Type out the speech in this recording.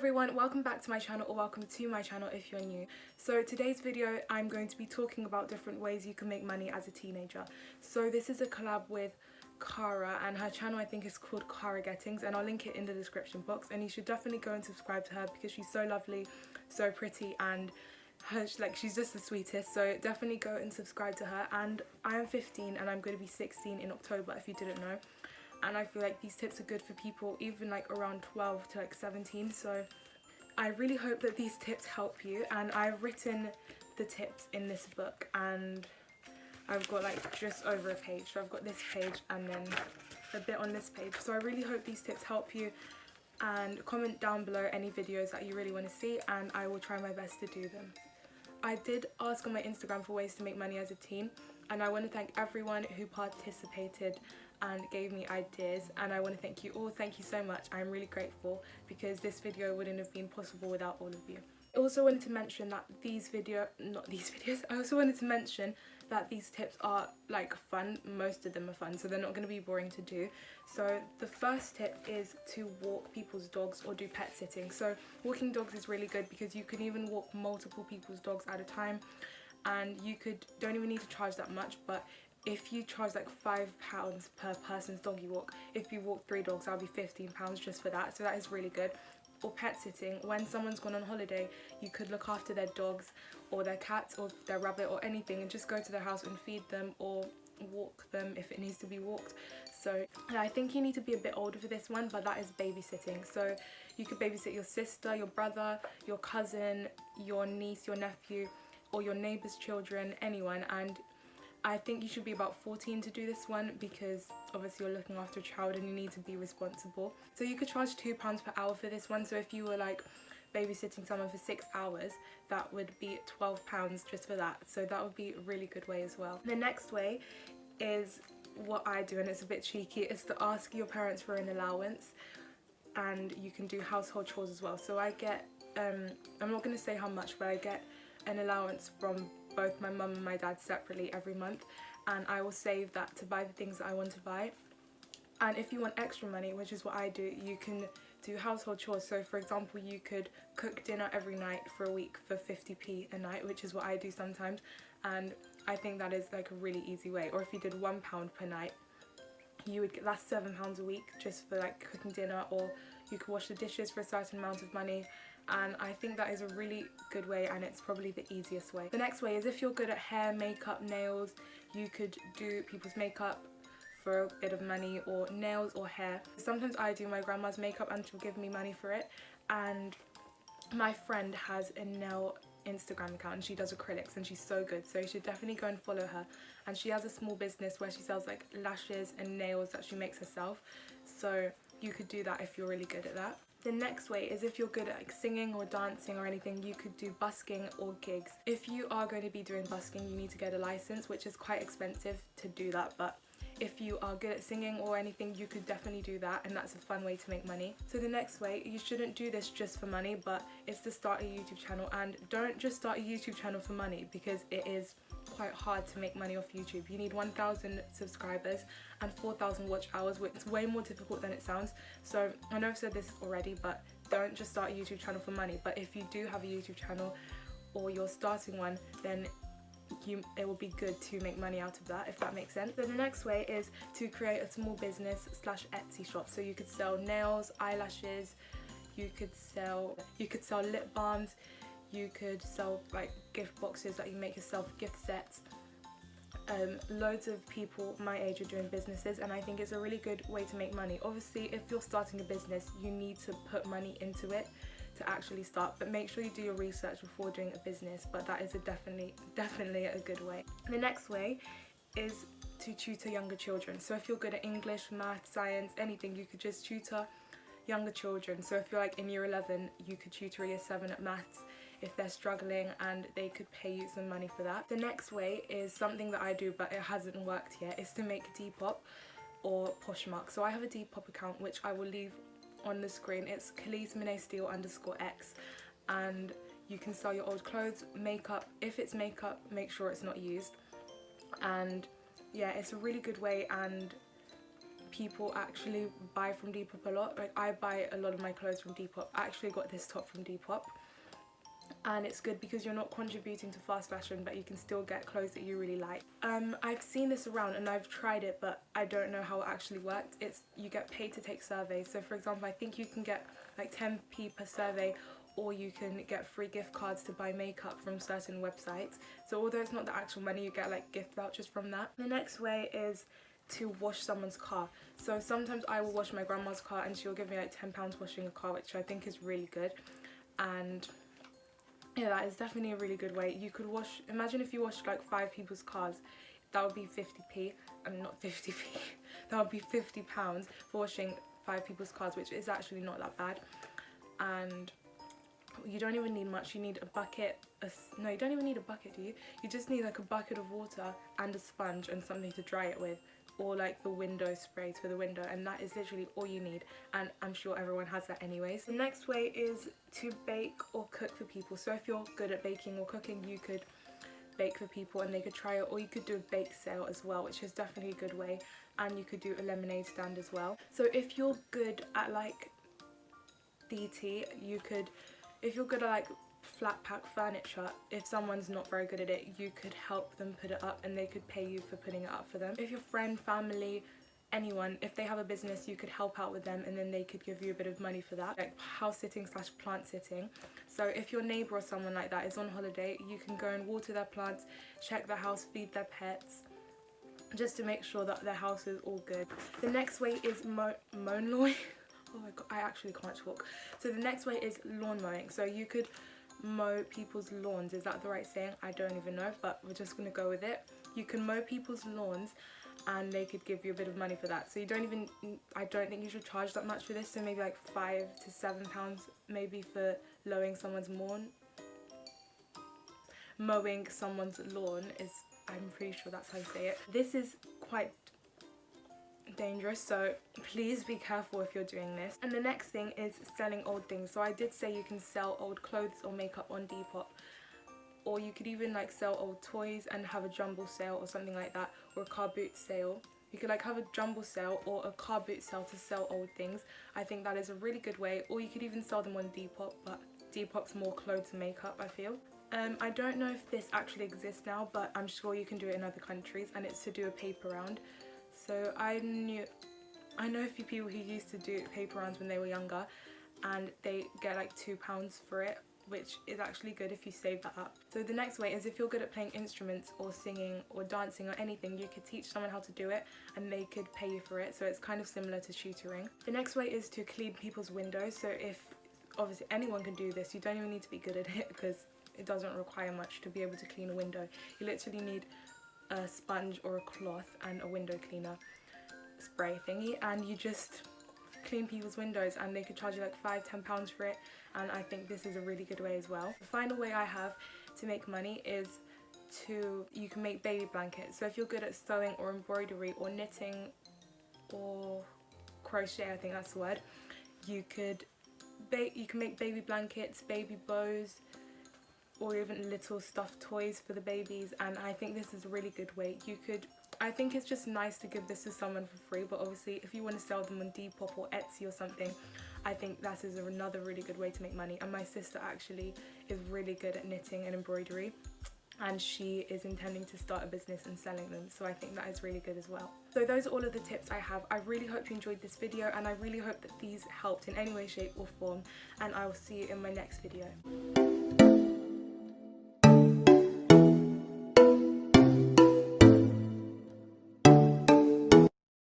everyone, welcome back to my channel, or welcome to my channel if you're new. So today's video I'm going to be talking about different ways you can make money as a teenager. So this is a collab with Karah, and her channel I think is called Karah Gettings, and I'll link it in the description box, and you should definitely go and subscribe to her because she's so lovely, so pretty, and she's just the sweetest. So definitely go and subscribe to her. And I am 15 and I'm going to be 16 in October if you didn't know. And I feel like these tips are good for people even like around 12 to like 17. So I really hope that these tips help you, and I've written the tips in this book, and I've got like just over a page. So I've got this page and then a bit on this page. So I really hope these tips help you, and comment down below any videos that you really want to see and I will try my best to do them. I did ask on my Instagram for ways to make money as a teen, and I want to thank everyone who participated and gave me ideas, and I want to thank you all. Thank you so much. I'm really grateful because this video wouldn't have been possible without all of you. I also wanted to mention that I also wanted to mention that these tips are like fun. Most of them are fun, so they're not going to be boring to do. So the first tip is to walk people's dogs or do pet sitting. So walking dogs is really good because you can even walk multiple people's dogs at a time, and you don't even need to charge that much. But if you charge like £5 per person's dog you walk, if you walk 3 dogs that'll be £15 just for that, so that is really good. Or pet sitting, when someone's gone on holiday, you could look after their dogs or their cats or their rabbit or anything, and just go to their house and feed them or walk them if it needs to be walked. So I think you need to be a bit older for this one, but that is babysitting. So you could babysit your sister, your brother, your cousin, your niece, your nephew, or your neighbour's children, anyone. And I think you should be about 14 to do this one because obviously you're looking after a child and you need to be responsible. So you could charge £2 per hour for this one. So if you were like babysitting someone for 6 hours, that would be £12 just for that. So that would be a really good way as well. The next way is what I do, and it's a bit cheeky, is to ask your parents for an allowance, and you can do household chores as well. So I get, I'm not going to say how much, but I get an allowance from both my mum and my dad separately every month, and I will save that to buy the things that I want to buy. And if you want extra money, which is what I do, you can do household chores. So for example, you could cook dinner every night for a week for 50p a night, which is what I do sometimes, and I think that is like a really easy way. Or if you did £1 per night, you would get, that's £7 a week just for like cooking dinner. Or you could wash the dishes for a certain amount of money, and I think that is a really good way, and it's probably the easiest way. The next way is if you're good at hair, makeup, nails, you could do people's makeup for a bit of money, or nails or hair. Sometimes I do my grandma's makeup and she'll give me money for it, and my friend has a nail Instagram account and she does acrylics and she's so good, so you should definitely go and follow her. And she has a small business where she sells like lashes and nails that she makes herself, so you could do that if you're really good at that. The next way is if you're good at like singing or dancing or anything, you could do busking or gigs. If you are going to be doing busking, you need to get a license, which is quite expensive to do that, but if you are good at singing or anything, you could definitely do that, and that's a fun way to make money. So the next way, you shouldn't do this just for money, but it's to start a YouTube channel. And don't just start a YouTube channel for money, because it is quite hard to make money off YouTube. You need 1,000 subscribers and 4,000 watch hours, which is way more difficult than it sounds. So I know I've said this already, but don't just start a YouTube channel for money. But if you do have a YouTube channel or you're starting one, then it will be good to make money out of that, if that makes sense. So the next way is to create a small business / Etsy shop. So you could sell nails, eyelashes, you could sell lip balms, you could sell like gift boxes that you make yourself, gift sets. Loads of people my age are doing businesses, and I think it's a really good way to make money. Obviously, if you're starting a business, you need to put money into it to actually start, but make sure you do your research before doing a business. But that is definitely a good way. The next way is to tutor younger children. So if you're good at English, math, science, anything, you could just tutor younger children. So if you're like in year 11, you could tutor year 7 at maths if they're struggling, and they could pay you some money for that. The next way is something that I do but it hasn't worked yet, is to make Depop or Poshmark. So I have a Depop account which I will leave on the screen. It's _X, and you can sell your old clothes, makeup. If it's makeup, make sure it's not used. And yeah, it's a really good way, and people actually buy from Depop a lot. Like I buy a lot of my clothes from Depop. I actually got this top from Depop, and it's good because you're not contributing to fast fashion, but you can still get clothes that you really like. I've seen this around and I've tried it, but I don't know how it actually worked. You get paid to take surveys. So for example, I think you can get like 10p per survey, or you can get free gift cards to buy makeup from certain websites. So although it's not the actual money, you get like gift vouchers from that. The next way is to wash someone's car. So sometimes I will wash my grandma's car and she'll give me like £10 washing a car, which I think is really good. And yeah, that is definitely a really good way. You could wash, imagine if you washed like 5 people's cars, that would be 50p, not 50p, that would be £50 for washing 5 people's cars, which is actually not that bad. And you don't even need much. You need a bucket, no, you don't even need a bucket, do you? You just need like a bucket of water and a sponge and something to dry it with, or like the window sprays for the window, and that is literally all you need, and I'm sure everyone has that anyways. The next way is to bake or cook for people. So if you're good at baking or cooking, you could bake for people and they could try it, or you could do a bake sale as well, which is definitely a good way, and you could do a lemonade stand as well. So if you're good at like DT, you could, if you're good at like flat pack furniture, if someone's not very good at it, you could help them put it up and they could pay you for putting it up for them. If your friend, family, anyone, if they have a business, you could help out with them and then they could give you a bit of money for that, like house sitting / plant sitting. So if your neighbour or someone like that is on holiday, you can go and water their plants, check their house, feed their pets, just to make sure that their house is all good. The next way is mow lawn. Oh my god, I actually can't talk. So the next way is lawn mowing. So you could mow people's lawns. Is that the right saying? I don't even know, but we're just gonna go with it. You can mow people's lawns and they could give you a bit of money for that. So you don't even, I don't think you should charge that much for this. So maybe like £5 to £7 maybe for mowing someone's lawn. Mowing someone's lawn is, I'm pretty sure that's how you say it. This is quite dangerous, so please be careful if you're doing this. And the next thing is selling old things. So I did say you can sell old clothes or makeup on Depop, or you could even like sell old toys and have a jumble sale or something like that, or a car boot sale. You could like have a jumble sale or a car boot sale to sell old things. I think that is a really good way. Or you could even sell them on Depop, but Depop's more clothes and makeup, I feel. I don't know if this actually exists now, but I'm sure you can do it in other countries, and it's to do a paper round. So I know a few people who used to do paper rounds when they were younger, and they get like £2 for it, which is actually good if you save that up. So the next way is if you're good at playing instruments or singing or dancing or anything, you could teach someone how to do it and they could pay you for it. So it's kind of similar to tutoring. The next way is to clean people's windows. So if obviously anyone can do this, you don't even need to be good at it because it doesn't require much to be able to clean a window. You literally need a sponge or a cloth and a window cleaner spray thingy, and you just clean people's windows and they could charge you like £5–10 for it, and I think this is a really good way as well. The final way I have to make money is you can make baby blankets. So if you're good at sewing or embroidery or knitting or crochet, I think that's the word, you can make baby blankets, baby bows, or even little stuffed toys for the babies, and I think this is a really good way. I think it's just nice to give this to someone for free, but obviously if you want to sell them on Depop or Etsy or something, I think that is another really good way to make money. And my sister actually is really good at knitting and embroidery, and she is intending to start a business and selling them, so I think that is really good as well. So those are all of the tips I have. I really hope you enjoyed this video, and I really hope that these helped in any way, shape or form, and I will see you in my next video.